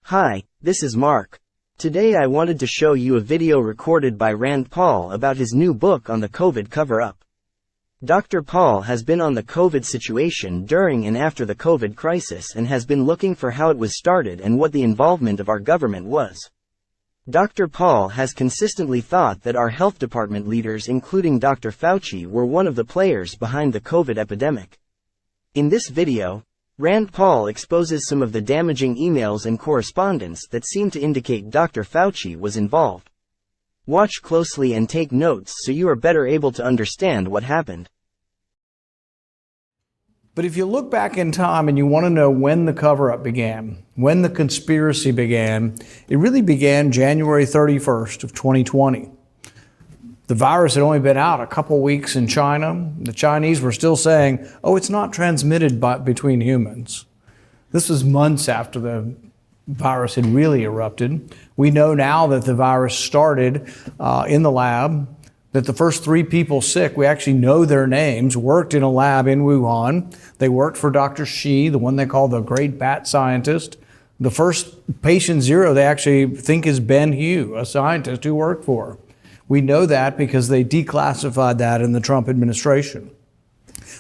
Hi, this is Mark. Today I wanted to show you a video recorded by Rand Paul about his new book on the COVID cover-up. Dr. Paul has been on the COVID situation during and after the COVID crisis and has been looking for how it was started and what the involvement of our government was. Dr. Paul has consistently thought that our health department leaders, including Dr. Fauci, were one of the players behind the COVID epidemic. In this video, Rand Paul exposes some of the damaging emails and correspondence that seem to indicate Dr. Fauci was involved. Watch closely and take notes so you are better able to understand what happened. But if you look back in time and you want to know when the cover-up began, when the conspiracy began, it really began January 31st of 2020. The virus had only been out a couple weeks in China. The Chinese were still saying, oh, it's not transmitted between humans. This was months after the virus had really erupted. We know now that the virus started in the lab, that the first 3 people sick, we actually know their names, worked in a lab in Wuhan. They worked for Dr. Shi, the one they call the great bat scientist. The first patient 0 they actually think is Ben Hugh, a scientist who worked for her. We know that because they declassified that in the Trump administration.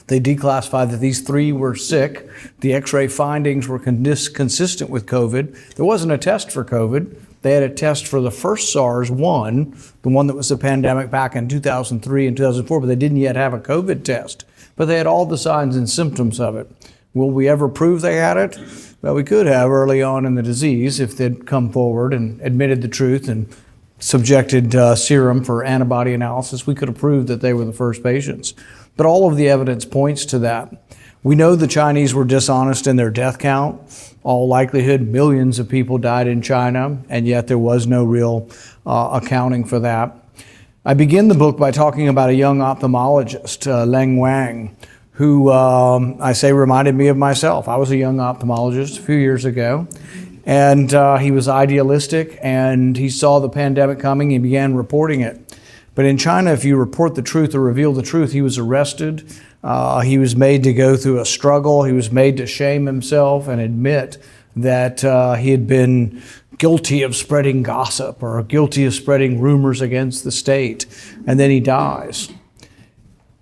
They declassified that these 3 were sick. The X-ray findings were consistent with COVID. There wasn't a test for COVID. They had a test for the first SARS-1, the one that was the pandemic back in 2003 and 2004, but they didn't yet have a COVID test. But they had all the signs and symptoms of it. Will we ever prove they had it? Well, we could have early on in the disease if they'd come forward and admitted the truth and subjected serum for antibody analysis. We could have proved that they were the first patients. But all of the evidence points to that. We know the Chinese were dishonest in their death count. All likelihood, millions of people died in China, and yet there was no real accounting for that. I begin the book by talking about a young ophthalmologist, Leng Wang, who I say reminded me of myself. I was a young ophthalmologist a few years ago. And he was idealistic, and he saw the pandemic coming. He began reporting it. But in China, if you report the truth or reveal the truth, he was arrested. He was made to go through a struggle. He was made to shame himself and admit that he had been guilty of spreading gossip or guilty of spreading rumors against the state. And then he dies.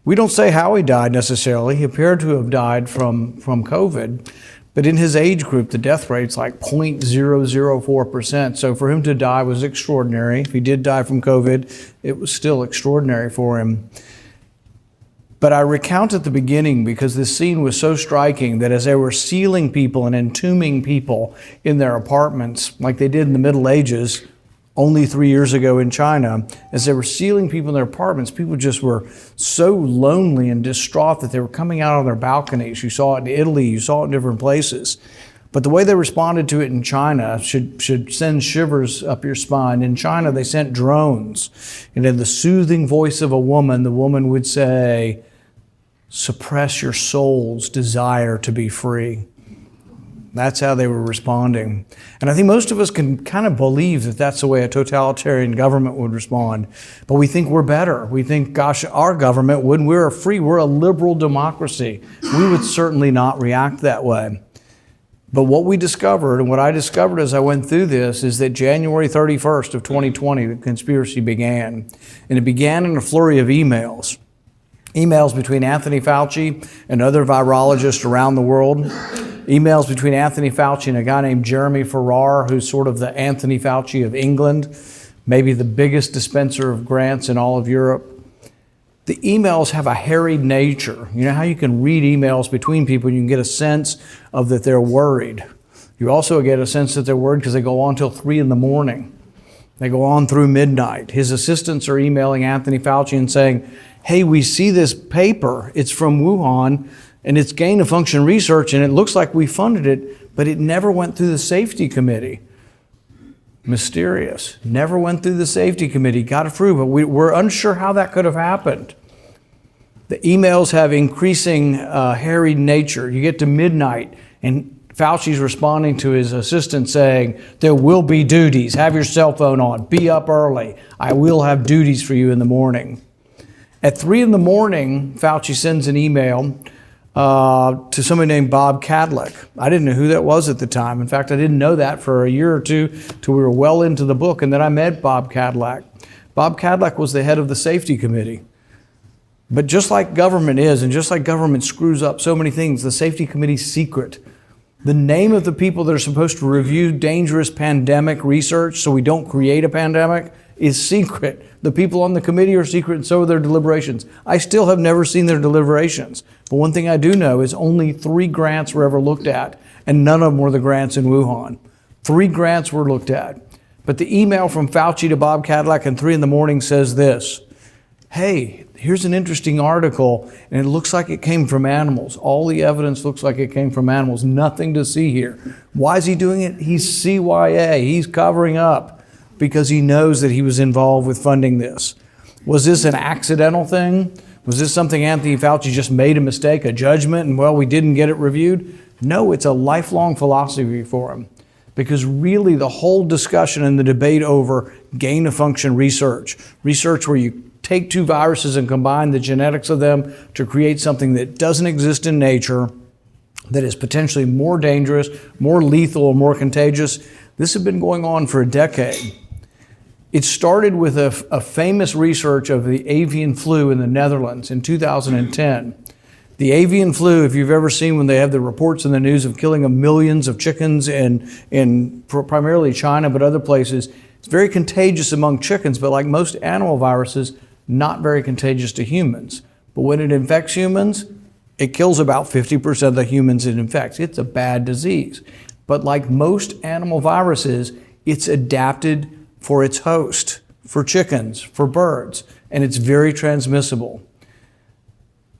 We don't say how he died necessarily. He appeared to have died from COVID. But in his age group, the death rate's like 0.004%. So for him to die was extraordinary. If he did die from COVID, it was still extraordinary for him. But I recount at the beginning because this scene was so striking that as they were sealing people and entombing people in their apartments, like they did in the Middle Ages, only 3 years ago in China, as they were sealing people in their apartments, people just were so lonely and distraught that they were coming out on their balconies. You saw it in Italy, you saw it in different places. But the way they responded to it in China should send shivers up your spine. In China, they sent drones. And in the soothing voice of a woman, the woman would say, "Suppress your soul's desire to be free." That's how they were responding. And I think most of us can kind of believe that that's the way a totalitarian government would respond. But we think we're better. We think, gosh, our government, when we're we're a liberal democracy. We would certainly not react that way. But what we discovered, and what I discovered as I went through this, is that January 31st of 2020, the conspiracy began. And it began in a flurry of emails. Emails between Anthony Fauci and other virologists around the world. Emails between Anthony Fauci and a guy named Jeremy Farrar, who's sort of the Anthony Fauci of England, maybe the biggest dispenser of grants in all of Europe. The emails have a harried nature. You know how you can read emails between people and you can get a sense of that they're worried. You also get a sense that they're worried because they go on till 3 in the morning. They go on through midnight. His assistants are emailing Anthony Fauci and saying, hey, we see this paper. It's from Wuhan. And it's gain of function research, and it looks like we funded it, but it never went through the safety committee. Mysterious. Never went through the safety committee, got approved, but we're unsure how that could have happened. The emails have increasing harried nature. You get to midnight, and Fauci's responding to his assistant saying, there will be duties. Have your cell phone on. Be up early. I will have duties for you in the morning. At 3 in the morning, Fauci sends an email to somebody named Bob Cadlick. I didn't know who that was at the time. In fact, I didn't know that for a year or two till we were well into the book, and then I met Bob Cadlick. Bob Cadlick was the head of the safety committee. But just like government is, and just like government screws up so many things, the safety committee's secret. The name of the people that are supposed to review dangerous pandemic research so we don't create a pandemic is secret. The people on the committee are secret, and so are their deliberations. I still have never seen their deliberations. But one thing I do know is only 3 grants were ever looked at, and none of them were the grants in Wuhan. 3 grants were looked at. But the email from Fauci to Bob Cadlick at 3 a.m. says this: hey, here's an interesting article, and it looks like it came from animals. All the evidence looks like it came from animals. Nothing to see here. Why is he doing it? He's CYA. He's covering up because he knows that he was involved with funding this. Was this an accidental thing? Was this something Anthony Fauci just made a mistake, a judgment, and well, we didn't get it reviewed? No, it's a lifelong philosophy for him. Because really the whole discussion and the debate over gain-of-function research where you take 2 viruses and combine the genetics of them to create something that doesn't exist in nature, that is potentially more dangerous, more lethal, or more contagious, this has been going on for a decade. It started with a famous research of the avian flu in the Netherlands in 2010. The avian flu, if you've ever seen when they have the reports in the news of killing of millions of chickens in primarily China, but other places, it's very contagious among chickens, but like most animal viruses, not very contagious to humans. But when it infects humans, it kills about 50% of the humans it infects. It's a bad disease. But like most animal viruses, it's adapted for its host, for chickens, for birds, and it's very transmissible.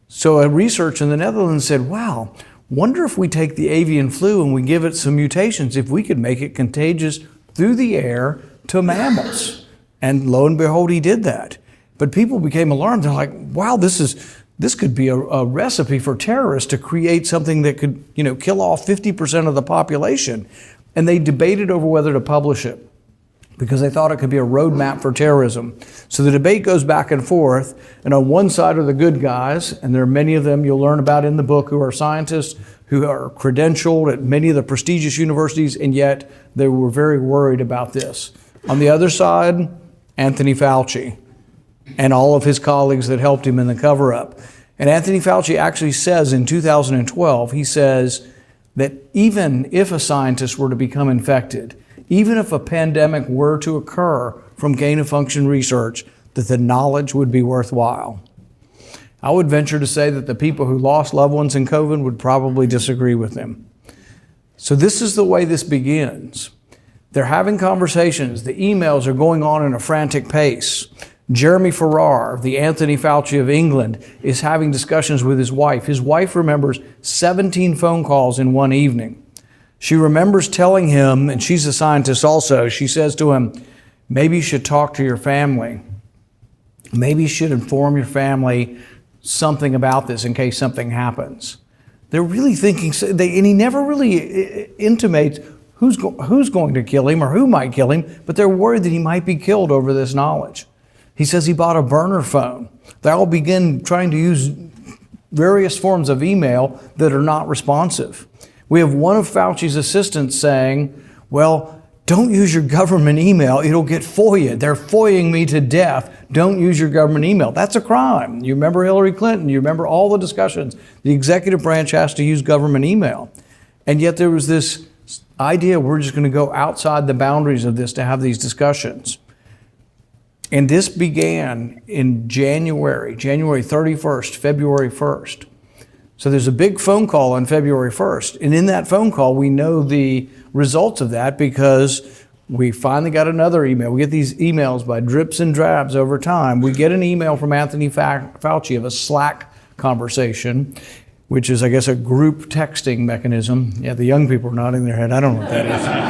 So a research in the Netherlands said, wow, wonder if we take the avian flu and we give it some mutations, if we could make it contagious through the air to mammals. And lo and behold, he did that. But people became alarmed. They're like, wow, this could be a recipe for terrorists to create something that could, kill off 50% of the population. And they debated over whether to publish it, because they thought it could be a roadmap for terrorism. So the debate goes back and forth, and on one side are the good guys, and there are many of them you'll learn about in the book who are scientists, who are credentialed at many of the prestigious universities, and yet they were very worried about this. On the other side, Anthony Fauci and all of his colleagues that helped him in the cover-up. And Anthony Fauci actually says in 2012, he says that even if a scientist were to become infected, even if a pandemic were to occur from gain-of-function research, that the knowledge would be worthwhile. I would venture to say that the people who lost loved ones in COVID would probably disagree with him. So this is the way this begins. They're having conversations. The emails are going on in a frantic pace. Jeremy Farrar, the Anthony Fauci of England, is having discussions with his wife. His wife remembers 17 phone calls in one evening. She remembers telling him, and she's a scientist also, she says to him, maybe you should talk to your family. Maybe you should inform your family something about this in case something happens. They're really thinking, and he never really intimates who's going to kill him or who might kill him, but they're worried that he might be killed over this knowledge. He says he bought a burner phone. They all begin trying to use various forms of email that are not responsive. We have one of Fauci's assistants saying, well, don't use your government email, it'll get FOIA'd. They're FOIAing me to death. Don't use your government email. That's a crime. You remember Hillary Clinton, you remember all the discussions. The executive branch has to use government email. And yet there was this idea we're just going to go outside the boundaries of this to have these discussions. And this began in January 31st, February 1st. So there's a big phone call on February 1st. And in that phone call, we know the results of that because we finally got another email. We get these emails by drips and drabs over time. We get an email from Anthony Fauci of a Slack conversation, which is, I guess, a group texting mechanism. Yeah, the young people are nodding their head. I don't know what that is.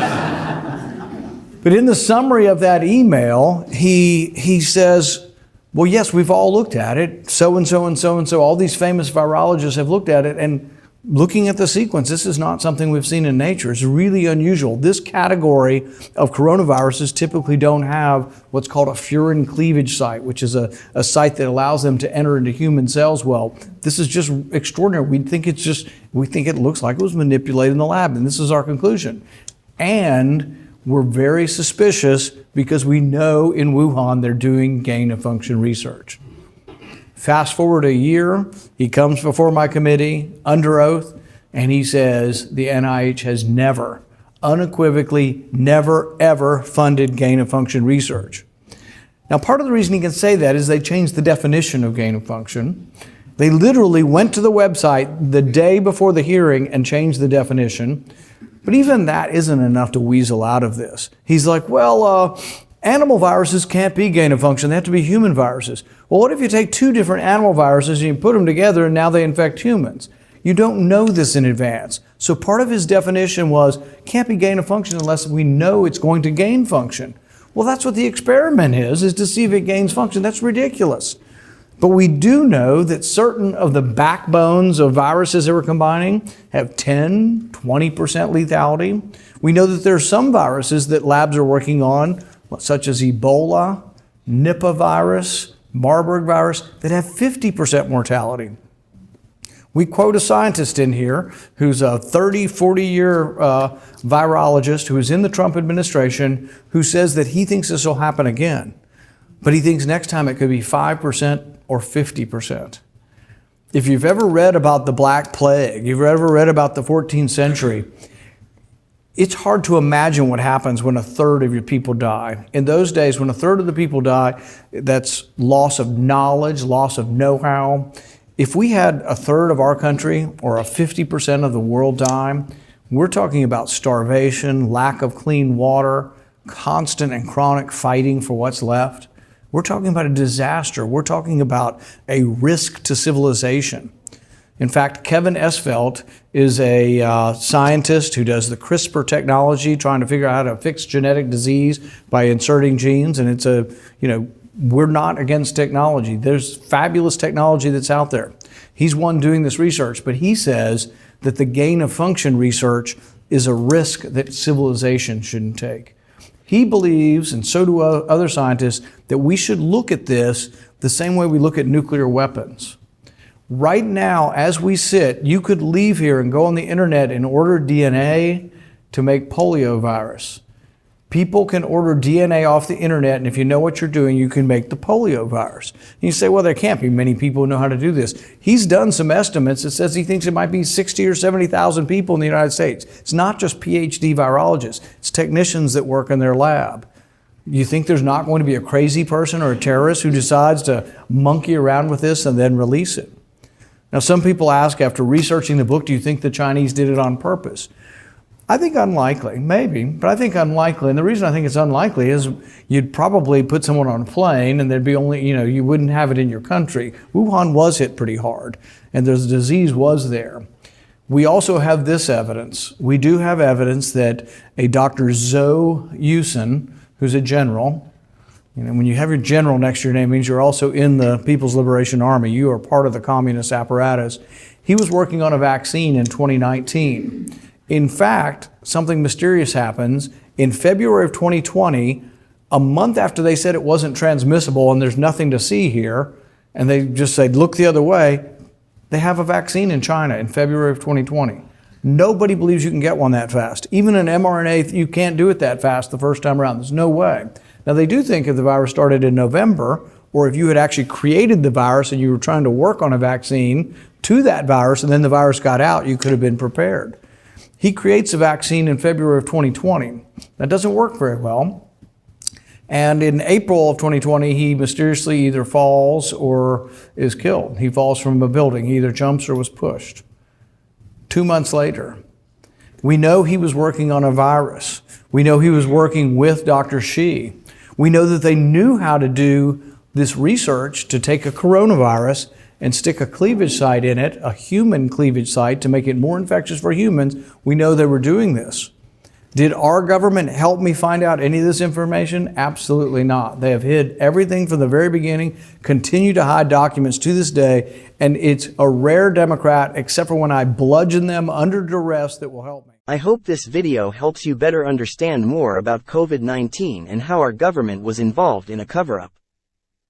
But in the summary of that email, he says, well, yes, we've all looked at it. So and so and so and so. All these famous virologists have looked at it, and looking at the sequence, this is not something we've seen in nature. It's really unusual. This category of coronaviruses typically don't have what's called a furin cleavage site, which is a site that allows them to enter into human cells. Well, this is just extraordinary. We think it looks like it was manipulated in the lab, and this is our conclusion. And we're very suspicious because we know in Wuhan they're doing gain-of-function research. Fast forward a year, he comes before my committee under oath, and he says the NIH has never, unequivocally, never, ever funded gain-of-function research. Now, part of the reason he can say that is they changed the definition of gain-of-function. They literally went to the website the day before the hearing and changed the definition. But even that isn't enough to weasel out of this. He's like, well, animal viruses can't be gain-of-function. They have to be human viruses. Well, what if you take two different animal viruses and you put them together and now they infect humans? You don't know this in advance. So part of his definition was, can't be gain-of-function unless we know it's going to gain function. Well, that's what the experiment is to see if it gains function. That's ridiculous. But we do know that certain of the backbones of viruses that we're combining have 10, 20% lethality. We know that there are some viruses that labs are working on, such as Ebola, Nipah virus, Marburg virus, that have 50% mortality. We quote a scientist in here who's a 30, 40-year virologist who is in the Trump administration who says that he thinks this will happen again. But he thinks next time it could be 5% or 50%. If you've ever read about the Black Plague, you've ever read about the 14th century, it's hard to imagine what happens when a third of your people die. In those days, when a third of the people die, that's loss of knowledge, loss of know-how. If we had a third of our country or a 50% of the world die, we're talking about starvation, lack of clean water, constant and chronic fighting for what's left. We're talking about a disaster. We're talking about a risk to civilization. In fact, Kevin Esvelt is a scientist who does the CRISPR technology, trying to figure out how to fix genetic disease by inserting genes. And we're not against technology. There's fabulous technology that's out there. He's one doing this research, but he says that the gain-of-function research is a risk that civilization shouldn't take. He believes, and so do other scientists, that we should look at this the same way we look at nuclear weapons. Right now, as we sit, you could leave here and go on the internet and order DNA to make polio virus. People can order DNA off the internet, and if you know what you're doing, you can make the polio virus. And you say, well, there can't be many people who know how to do this. He's done some estimates that says he thinks it might be 60 or 70,000 people in the United States. It's not just PhD virologists. It's technicians that work in their lab. You think there's not going to be a crazy person or a terrorist who decides to monkey around with this and then release it? Now, some people ask, after researching the book, do you think the Chinese did it on purpose? I think unlikely, maybe, but I think unlikely. And the reason I think it's unlikely is you'd probably put someone on a plane and there'd be only, you wouldn't have it in your country. Wuhan was hit pretty hard and the disease was there. We also have this evidence. We do have evidence that a Dr. Zhou Yusen, who's a general, when you have your general next to your name, it means you're also in the People's Liberation Army. You are part of the communist apparatus. He was working on a vaccine in 2019. In fact, something mysterious happens. In February of 2020, a month after they said it wasn't transmissible and there's nothing to see here, and they just said, look the other way, they have a vaccine in China in February of 2020. Nobody believes you can get one that fast. Even an mRNA, you can't do it that fast the first time around. There's no way. Now, they do think if the virus started in November, or if you had actually created the virus and you were trying to work on a vaccine to that virus and then the virus got out, you could have been prepared. He creates a vaccine in February of 2020. That doesn't work very well. And in April of 2020, he mysteriously either falls or is killed. He falls from a building. He either jumps or was pushed. 2 months later, we know he was working on a virus. We know he was working with Dr. Shi. We know that they knew how to do this research to take a coronavirus and stick a cleavage site in it, a human cleavage site, to make it more infectious for humans. We know they were doing this. Did our government help me find out any of this information? Absolutely not. They have hid everything from the very beginning, continue to hide documents to this day, and it's a rare Democrat, except for when I bludgeon them under duress, that will help me. I hope this video helps you better understand more about COVID-19 and how our government was involved in a cover-up.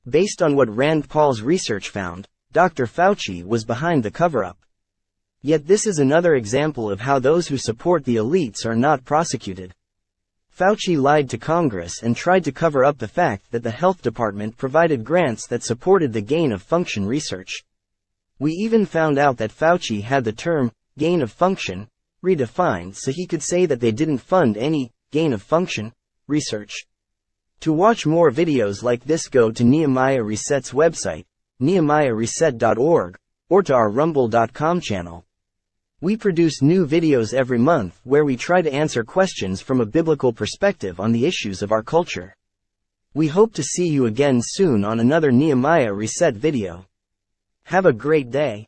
Based on what Rand Paul's research found, Dr. Fauci was behind the cover-up. Yet this is another example of how those who support the elites are not prosecuted. Fauci lied to Congress and tried to cover up the fact that the health department provided grants that supported the gain-of-function research. We even found out that Fauci had the term, gain-of-function, redefined so he could say that they didn't fund any gain-of-function research. To watch more videos like this, go to Nehemiah Reset's website, nehemiahreset.org, or to our rumble.com channel. We produce new videos every month where we try to answer questions from a biblical perspective on the issues of our culture. We hope to see you again soon on another Nehemiah Reset video. Have a great day.